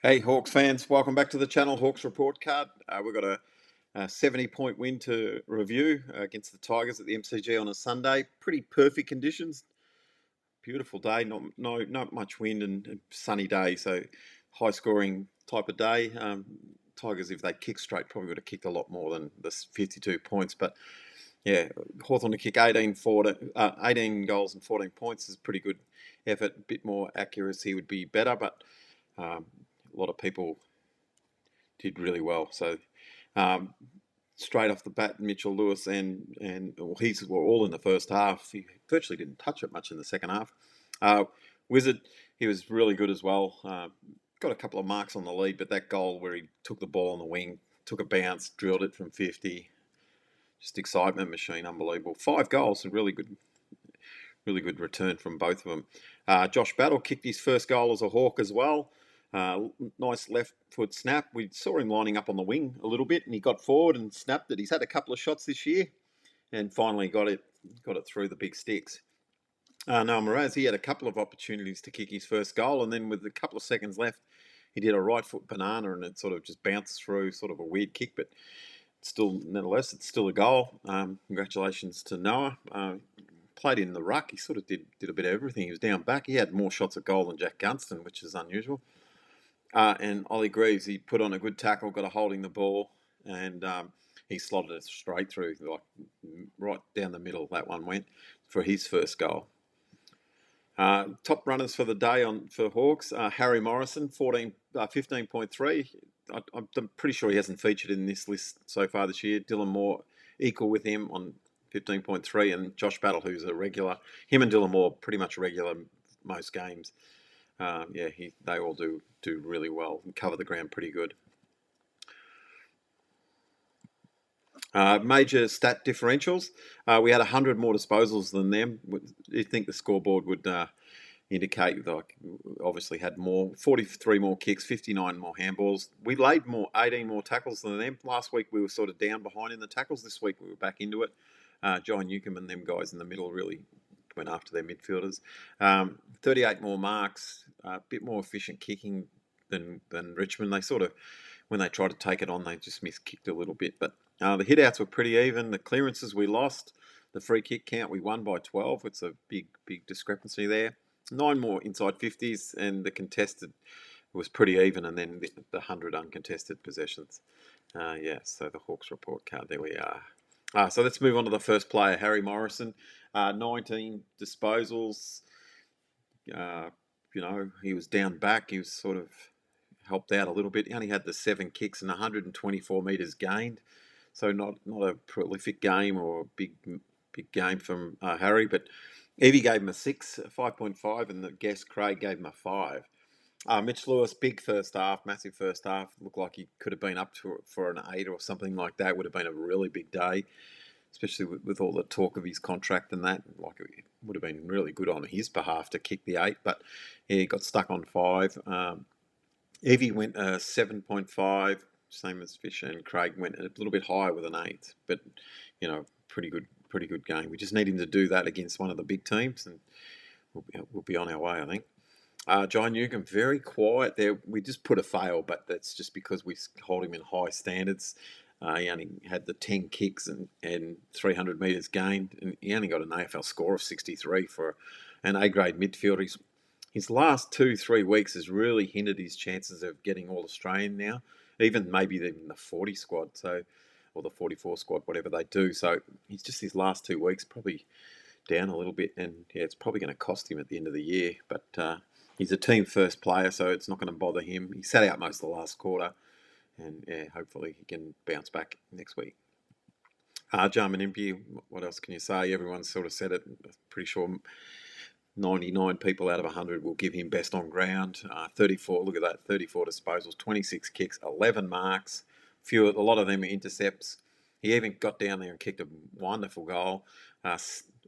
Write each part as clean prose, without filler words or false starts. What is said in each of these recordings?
Hey Hawks fans, welcome back to the channel. Hawks Report Card. We've got a 70-point win to review against the Tigers at the MCG on a Sunday. Pretty perfect conditions. Beautiful day, not much wind and sunny day, so high scoring type of day. Tigers, if they kick straight, probably would have kicked a lot more than this 52 points. But yeah, Hawthorn to kick 18 goals and 14 points is pretty good effort. A bit more accuracy would be better, but a lot of people did really well. So um, straight off the bat, Mitchell Lewis and well, he's were all in the first half. He virtually didn't touch it much in the second half. Wizard, he was really good as well. Got a couple of marks on the lead, but that goal where he took the ball on the wing, took a bounce, drilled it from 50, just excitement machine, unbelievable. 5 goals, a really good return from both of them. Josh Battle kicked his first goal as a Hawk as well. Nice left foot snap. We saw him lining up on the wing a little bit, and he got forward and snapped it. He's had a couple of shots this year, and finally got it through the big sticks. Noah Mraz, he had a couple of opportunities to kick his first goal, and then with a couple of seconds left, he did a right foot banana, and it sort of just bounced through, sort of a weird kick, but still, nonetheless, it's still a goal. Congratulations to Noah. Played in the ruck. He sort of did a bit of everything. He was down back. He had more shots at goal than Jack Gunston, which is unusual. And Ollie Greaves, he put on a good tackle, got a holding the ball, and he slotted it straight through, like right down the middle. That one went for his first goal. Top runners for the day for Hawks. Harry Morrison, 15.3. I'm pretty sure he hasn't featured in this list so far this year. Dylan Moore equal with him on 15.3, and Josh Battle, who's a regular. Him and Dylan Moore pretty much regular most games. They all do really well and cover the ground pretty good. Major stat differentials. We had 100 more disposals than them. You think the scoreboard would indicate, like, obviously had more, 43 more kicks, 59 more handballs. We laid 18 more tackles than them. Last week we were sort of down behind in the tackles. This week we were back into it. John Newcomb and them guys in the middle really went after their midfielders. 38 more marks, a bit more efficient kicking than Richmond. They sort of, when they tried to take it on, they just miskicked a little bit. But the hit-outs were pretty even. The clearances we lost. The free kick count we won by 12. It's a big discrepancy there. 9 more inside 50s, and the contested was pretty even, and then the 100 uncontested possessions. So the Hawks report card, there we are. So let's move on to the first player, Harry Morrison. 19 disposals. He was down back. He was sort of helped out a little bit. He only had the 7 kicks and 124 metres gained. So not a prolific game or a big game from Harry, but Evie gave him a 6, 5.5, and the guest Craig gave him a 5. Mitch Lewis, big first half, massive first half. Looked like he could have been up for an 8 or something like that. Would have been a really big day, especially with all the talk of his contract and that. Like, it would have been really good on his behalf to kick the 8, but he got stuck on 5. Evie went 7.5, same as Fisher, and Craig went a little bit higher with an 8. But pretty good game. We just need him to do that against one of the big teams, and we'll be on our way, I think. John Newcomb, very quiet there. We just put a fail, but that's just because we hold him in high standards. He only had the 10 kicks and 300 metres gained, and he only got an AFL score of 63 for an A-grade midfielder. His last 2-3 weeks has really hindered his chances of getting All-Australian now, maybe even the 40 squad, or the 44 squad, whatever they do. So he's just his last 2 weeks probably down a little bit, and it's probably going to cost him at the end of the year. But he's a team first player, so it's not going to bother him. He sat out most of the last quarter, and hopefully he can bounce back next week. Jarman Impey, what else can you say? Everyone's sort of said it. I'm pretty sure 99 people out of 100 will give him best on ground. 34, look at that, 34 disposals, 26 kicks, 11 marks. A lot of them are intercepts. He even got down there and kicked a wonderful goal.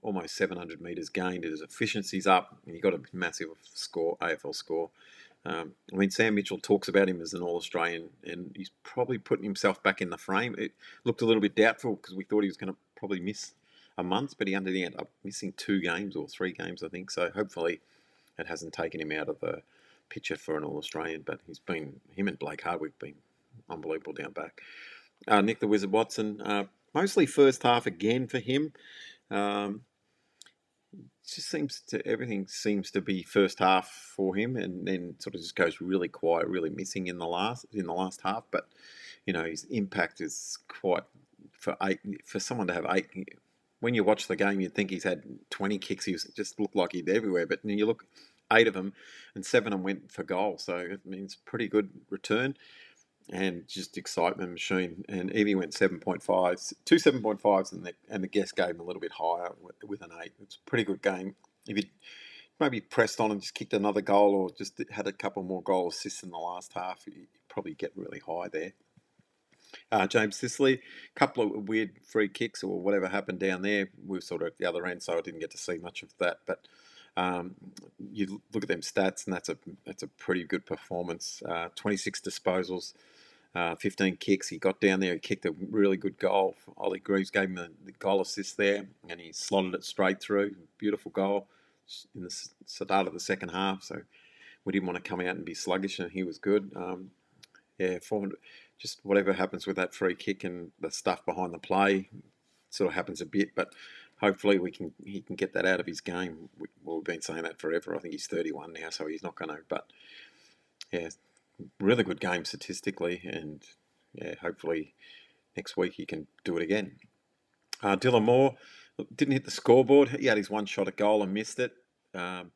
Almost 700 metres gained. His efficiency's up, and he got a massive AFL score. Sam Mitchell talks about him as an All-Australian, and he's probably putting himself back in the frame. It looked a little bit doubtful because we thought he was going to probably miss a month, but he ended up missing 2 games or 3 games, I think. So hopefully it hasn't taken him out of the pitcher for an All-Australian, but him and Blake Hardwick been unbelievable down back. Nick the Wizard Watson, mostly first half again for him. Um, everything seems to be first half for him, and then sort of just goes really quiet, really missing in the last half. But his impact is quite for someone to have 8. When you watch the game, you'd think he's had 20 kicks. He just looked like he'd everywhere. But then you look, 8 of them, and 7 of them went for goal. So it means pretty good return and just excitement machine. And Evie went 7.5s, 7.5s, and the guest gave him a little bit higher with an 8. It's a pretty good game. If he maybe pressed on and just kicked another goal, or just had a couple more goal assists in the last half, you'd probably get really high there. James Sicily, a couple of weird free kicks or whatever happened down there. We were sort of at the other end, so I didn't get to see much of that. But you look at them stats, and that's a pretty good performance. 26 disposals, 15 kicks. He got down there, he kicked a really good goal. Ollie Greaves gave him the goal assist there, and he slotted it straight through. Beautiful goal in the start of the second half. So we didn't want to come out and be sluggish, and he was good. Just whatever happens with that free kick and the stuff behind the play sort of happens a bit, but hopefully he can get that out of his game. We've been saying that forever. I think he's 31 now, so he's not going to. But yeah, really good game statistically, and yeah, hopefully next week he can do it again. Dylan Moore didn't hit the scoreboard. He had his one shot at goal and missed it. But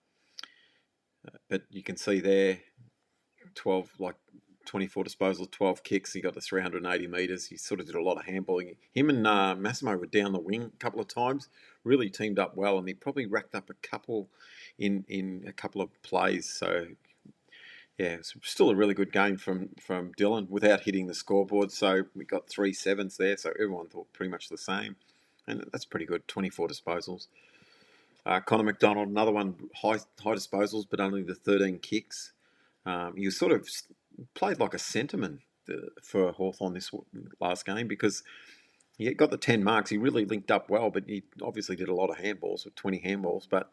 you can see there, 24 disposals, 12 kicks. He got to 380 metres. He sort of did a lot of handballing. Him and Massimo were down the wing a couple of times, really teamed up well, and he probably racked up a couple in a couple of plays. So, yeah, it's still a really good game from Dylan without hitting the scoreboard. So we got 3 7s there, so everyone thought pretty much the same. And that's pretty good, 24 disposals. Connor McDonald, another one, high disposals, but only the 13 kicks. He was sort of played like a centreman for Hawthorn this last game, because he got the 10 marks. He really linked up well, but he obviously did a lot of handballs, with 20 handballs. But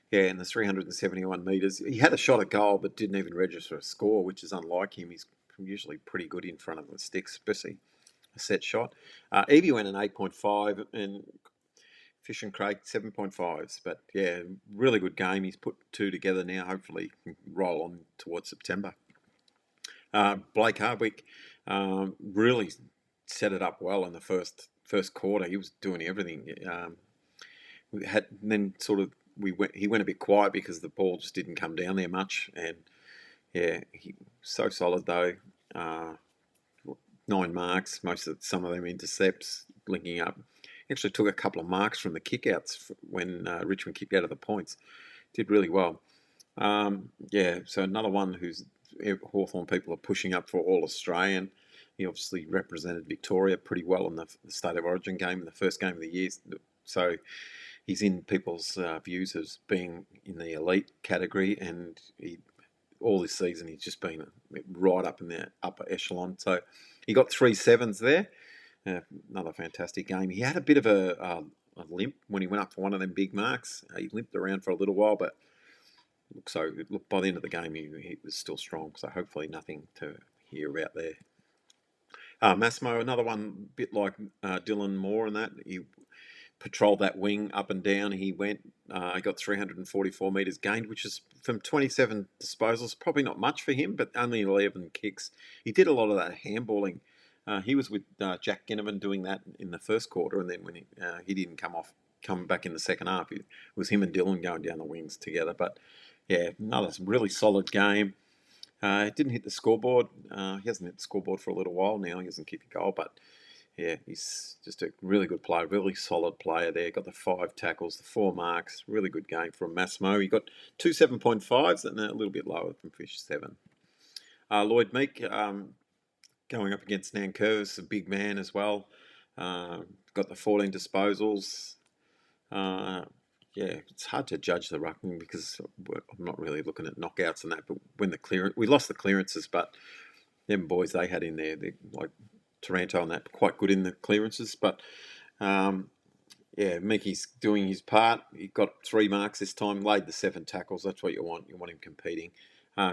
yeah, in the 371 metres, he had a shot at goal, but didn't even register a score, which is unlike him. He's usually pretty good in front of the sticks, especially a set shot. Evie went an 8.5, and Fish and Craig 7.5s. But yeah, really good game. He's put 2 together now. Hopefully he can roll on towards September. Blake Hardwick really set it up well in the first quarter. He was doing everything. He went a bit quiet because the ball just didn't come down there much. And yeah, he so solid though. 9 marks, some of them intercepts, linking up. He actually took a couple of marks from the kickouts when Richmond kicked out of the points. Did really well. So another one who's Hawthorn people are pushing up for All-Australian. He obviously represented Victoria pretty well in the State of Origin game, in the first game of the year. So he's in people's views as being in the elite category, and all this season he's just been right up in the upper echelon. So he got 3 7s there. Another fantastic game. He had a bit of a limp when he went up for one of them big marks. He limped around for a little while, but by the end of the game, he was still strong. So hopefully nothing to hear about there. Massimo, another one, bit like Dylan Moore in that. He patrolled that wing up and down. He got 344 metres gained, which is from 27 disposals. Probably not much for him, but only 11 kicks. He did a lot of that handballing. He was with Jack Ginnivan doing that in the first quarter, and then when he didn't come back in the second half, it was him and Dylan going down the wings together. But yeah, another really solid game. He didn't hit the scoreboard. He hasn't hit the scoreboard for a little while now. He hasn't kicked a goal, but yeah, he's just a really good player, really solid player there. Got the 5 tackles, the 4 marks. Really good game from Massimo. He got 2 7.5s and a little bit lower from Fish 7. Lloyd Meek, going up against Nankervis, a big man as well. Got the 14 disposals. It's hard to judge the ruckman because I'm not really looking at knockouts and that. But when we lost the clearances, but them boys they had in there, they're like Taranto and that, quite good in the clearances. But Mickey's doing his part. He got 3 marks this time, laid the 7 tackles. That's what you want. You want him competing.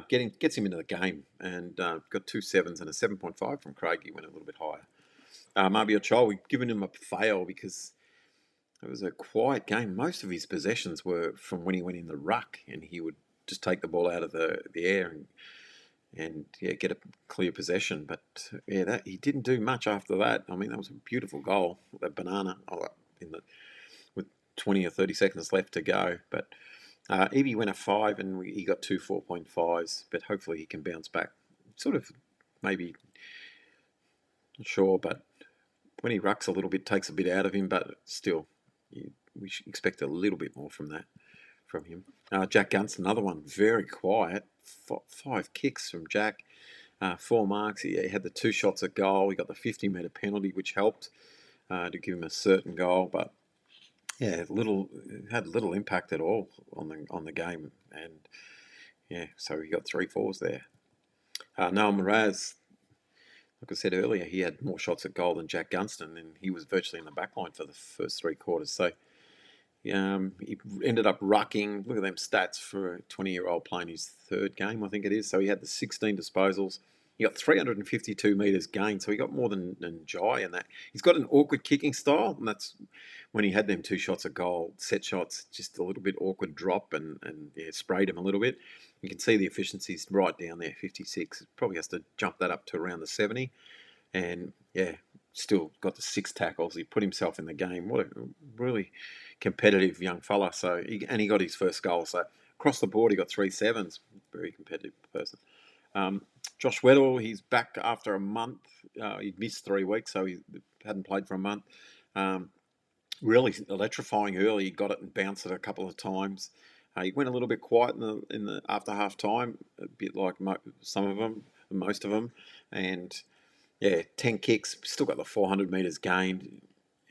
Gets him into the game, and got 2 sevens and a 7.5 from Craig. He went a little bit higher. Marbio Chol, we've given him a fail because it was a quiet game. Most of his possessions were from when he went in the ruck, and he would just take the ball out of the air and get a clear possession. But that he didn't do much after that. I mean, that was a beautiful goal, that banana with 20 or 30 seconds left to go. But Evie went a 5, and he got 2 4.5s. But hopefully he can bounce back. Sort of, maybe, not sure, but when he rucks a little bit, takes a bit out of him. But still, we should expect a little bit more from him. Jack Gunston, another one, very quiet. 5 kicks from Jack, 4 marks. He had the 2 shots at goal. He got the 50-metre penalty, which helped to give him a certain goal. But had little impact at all on the game. And so he got 3 4s there. Noah Mraz, like I said earlier, he had more shots at goal than Jack Gunston, and he was virtually in the back line for the first 3 quarters. So he ended up rucking. Look at them stats for a 20-year-old playing his 3rd game, I think it is. So he had the 16 disposals. He got 352 metres gained, so he got more than Jai in that. He's got an awkward kicking style, and that's when he had them 2 shots at goal, set shots, just a little bit awkward drop and sprayed him a little bit. You can see the efficiency's right down there, 56. Probably has to jump that up to around the 70. And, still got the 6 tackles. He put himself in the game. What a really competitive young fella. So he got his first goal. So across the board, he got 3 sevens. Very competitive person. Josh Weddle, he's back after a month. He'd missed 3 weeks, so he hadn't played for a month. Really electrifying early. He got it and bounced it a couple of times. He went a little bit quiet in the after half time, a bit like most of them, and 10 kicks, still got the 400 metres gained.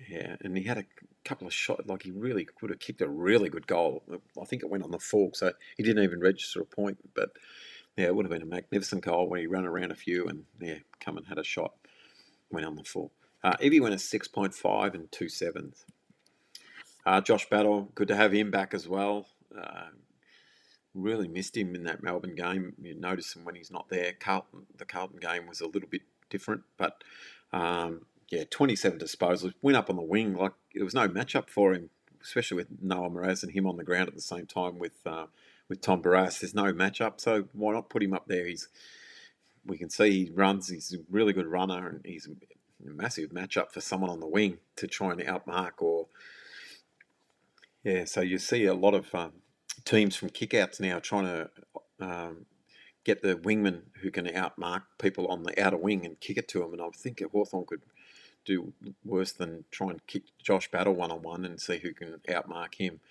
Yeah, and he had a couple of shots, like he really could have kicked a really good goal. I think it went on the fork, so he didn't even register a point. But it would have been a magnificent goal when he ran around a few and come and had a shot. Went on the fork. Evie went a 6.5 and 2 sevens. Josh Battle, good to have him back as well. Really missed him in that Melbourne game. You notice him when he's not there. The Carlton game was a little bit different, but 27 disposals. Went up on the wing. Like, there was no matchup for him, especially with Noah Mraz and him on the ground at the same time with Tom Barras. There's no matchup, so why not put him up there? We can see he runs. He's a really good runner, and he's a massive matchup for someone on the wing to try and outmark so you see a lot of teams from kickouts now trying to get the wingman who can outmark people on the outer wing and kick it to them. And I think Hawthorn could do worse than try and kick Josh Battle one-on-one and see who can outmark him.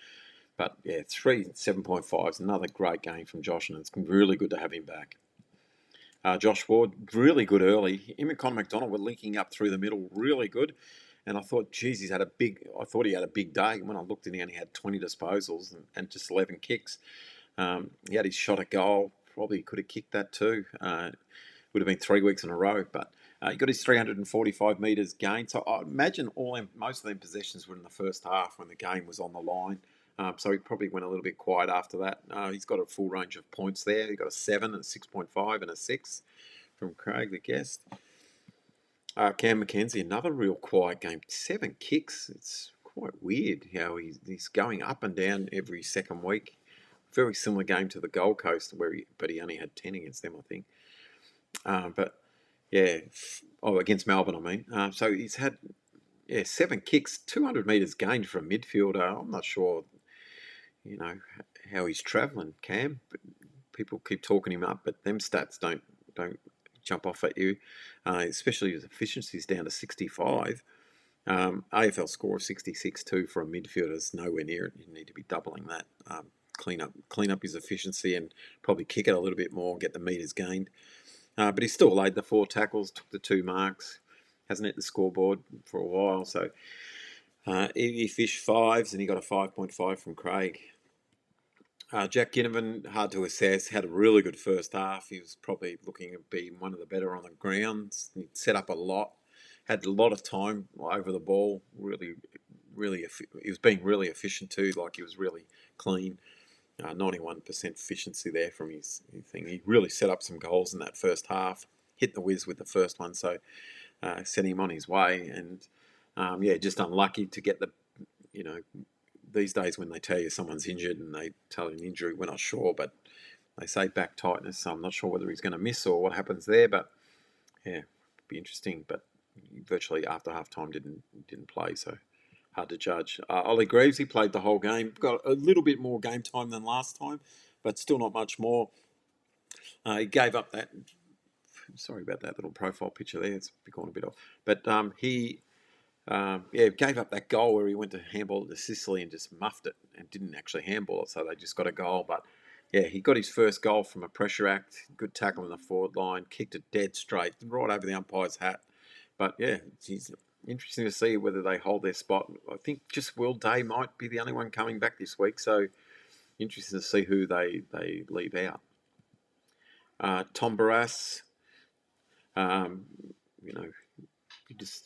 But 3 7.5s, another great game from Josh, and it's really good to have him back. Josh Ward, really good early. Him and Conor McDonald were linking up through the middle, really good. And I thought, geez, he had a big day. When I looked in, he only had 20 disposals and just 11 kicks. He had his shot at goal. Probably could have kicked that too. Would have been 3 weeks in a row. But he got his 345 metres gained. So I imagine most of them possessions were in the first half when the game was on the line. So he probably went a little bit quiet after that. He's got a full range of points there. He got a 7, a 6.5 and a 6 from Craig, the guest. Cam McKenzie, another real quiet game. 7 kicks. It's quite weird how he's going up and down every second week. Very similar game to the Gold Coast, but he only had 10 against them, I think. Against Melbourne, I mean. So he's had 7 kicks, 200 metres gained for a midfielder. I'm not sure, how he's travelling, Cam. But people keep talking him up, but them stats don't jump off at you, especially his efficiency's down to 65. AFL score of 66 too for a midfielder is nowhere near it. You need to be doubling that. Clean up his efficiency and probably kick it a little bit more, get the metres gained. But he still laid the 4 tackles, took the 2 marks, hasn't hit the scoreboard for a while. So he fished 5s and he got a 5.5 from Craig. Jack Ginnivan, hard to assess, had a really good first half. He was probably looking at being one of the better on the grounds. He set up a lot, had a lot of time over the ball. Really, he was being really efficient too, like he was really clean. 91% efficiency there from his thing. He really set up some goals in that first half. Hit the whiz with the first one, so sent him on his way. And just unlucky to get these days when they tell you someone's injured and they tell you an injury, we're not sure, but they say back tightness. So I'm not sure whether he's going to miss or what happens there, but yeah, be interesting. But virtually after half time didn't play, so hard to judge. Ollie Greaves, he played the whole game. Got a little bit more game time than last time, but still not much more. He gave up that. Sorry about that little profile picture there. It's gone a bit off. But he gave up that goal where he went to handball it to Sicily and just muffed it and didn't actually handball it, so they just got a goal. But yeah, he got his first goal from a pressure act. Good tackle in the forward line, kicked it dead straight, right over the umpire's hat. But yeah, it's interesting to see whether they hold their spot. I think just Will Day might be the only one coming back this week, so interesting to see who they leave out. Tom Barras, you know,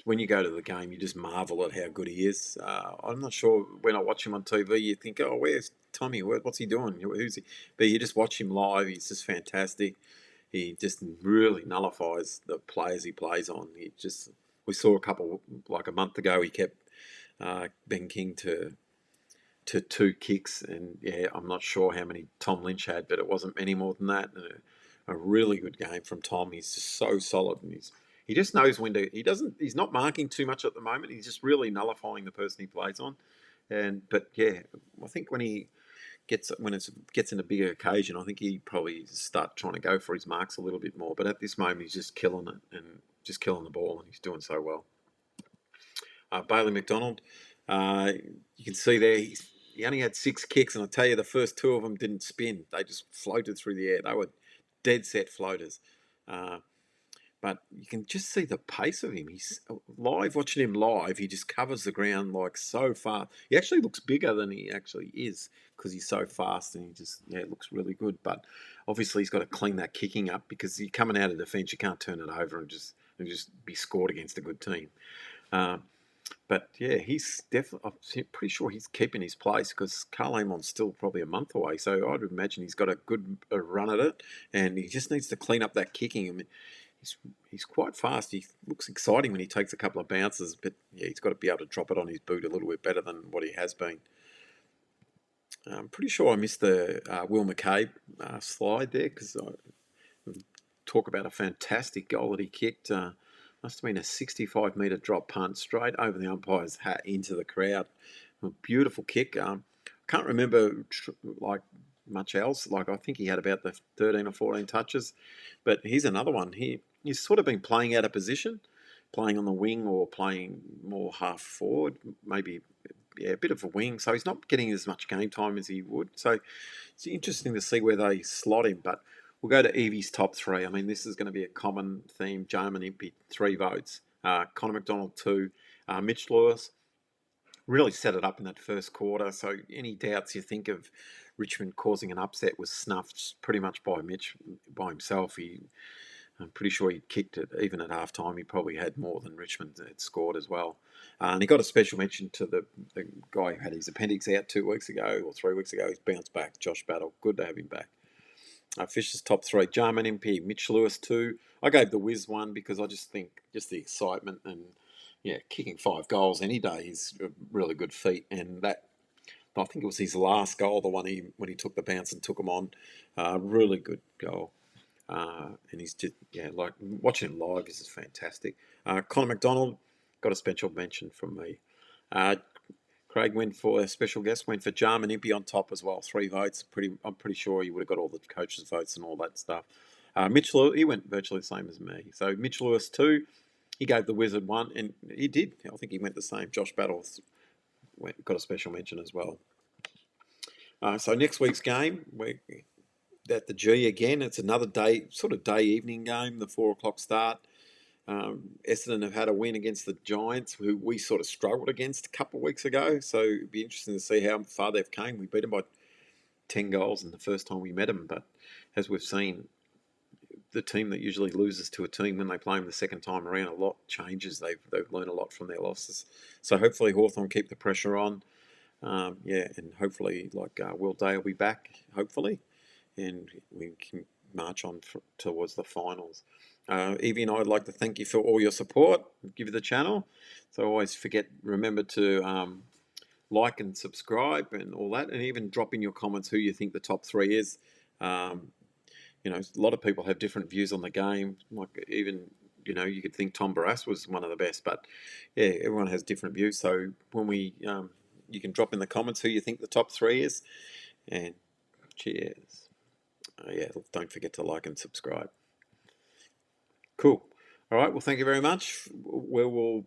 when you go to the game, you just marvel at how good he is. I'm not sure when I watch him on TV, you think, oh, where's Tommy? What's he doing? Who's he? But you just watch him live. He's just fantastic. He just really nullifies the players he plays on. We saw a month ago, he kept Ben King to 2 kicks, and yeah, I'm not sure how many Tom Lynch had, but it wasn't many more than that. A really good game from Tom. He's just so solid, and he just knows when to. He's not marking too much at the moment. He's just really nullifying the person he plays on. But yeah, I think when it gets in a bigger occasion, I think he probably start trying to go for his marks a little bit more. But at this moment, he's just killing it and just killing the ball, and he's doing so well. Bailey McDonald, you can see there he only had 6 kicks, and I tell you, the first 2 of them didn't spin; they just floated through the air. They were dead set floaters. But you can just see the pace of him. He's watching him live. He just covers the ground like so fast. He actually looks bigger than he actually is because he's so fast, and it looks really good. But obviously he's got to clean that kicking up, because you're coming out of defence, you can't turn it over and just be scored against a good team. But yeah, he's definitely. I'm pretty sure he's keeping his place, because Carl Amon's still probably a month away. So I'd imagine he's got a good run at it, and he just needs to clean up that kicking. I mean, he's quite fast. He looks exciting when he takes a couple of bounces, but yeah, he's got to be able to drop it on his boot a little bit better than what he has been. I'm pretty sure I missed the Will McCabe slide there, because I talk about a fantastic goal that he kicked. Must have been a 65-metre drop punt straight over the umpire's hat into the crowd. A beautiful kick. Can't remember much else. I think he had about the 13 or 14 touches, but here's another one. He's sort of been playing out of position, playing on the wing or playing more half forward, maybe a bit of a wing. So he's not getting as much game time as he would. So it's interesting to see where they slot him, but we'll go to Evie's top 3. I mean, this is going to be a common theme. Jarman Impey, 3 votes. Connor McDonald, 2. Mitch Lewis really set it up in that first quarter. So any doubts you think of Richmond causing an upset was snuffed pretty much by Mitch by himself. I'm pretty sure he kicked it. Even at halftime, he probably had more than Richmond had scored as well. And he got a special mention to the guy who had his appendix out 2 weeks ago or 3 weeks ago. He's bounced back, Josh Battle. Good to have him back. Fisher's top 3, Jarman MP, Mitch Lewis 2. I gave the Wiz 1 because I just think the excitement and kicking 5 goals any day is a really good feat. And that, I think it was his last goal, the one when he took the bounce and took him on. Really good goal. And he's just, watching him live is just fantastic. Connor McDonald got a special mention from me. Craig went for a special guest, went for Jarman Impey on top as well. 3 votes. I'm pretty sure he would have got all the coaches' votes and all that stuff. Mitch Lewis, he went virtually the same as me. So Mitch Lewis 2, he gave the Wizard 1, and he did. I think he went the same. Josh Battles got a special mention as well. So next week's game, we're at the G again. It's another day evening game, the 4 o'clock start. Essendon have had a win against the Giants, who we sort of struggled against a couple of weeks ago. So it'd be interesting to see how far they've came. We beat them by 10 goals in the first time we met them. But as we've seen, the team that usually loses to a team when they play them the second time around, a lot changes. They've learned a lot from their losses. So hopefully Hawthorn keep the pressure on. Yeah, and hopefully, like Will Day will be back, hopefully, and we can march on towards the finals. Evie and I'd like to thank you for all your support, give you the channel. So always remember to like and subscribe and all that, and even drop in your comments who you think the top three is. Um, a lot of people have different views on the game. Like even, you could think Tom Barras was one of the best, but yeah, everyone has different views. So when you can drop in the comments who you think the top three is, and cheers. Yeah, don't forget to like and subscribe. Cool. All right. Well, thank you very much. We will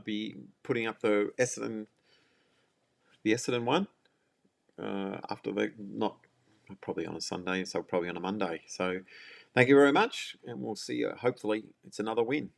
be putting up the Essendon one after the not probably on a Sunday, so probably on a Monday. So thank you very much, and we'll see you. Hopefully, it's another win.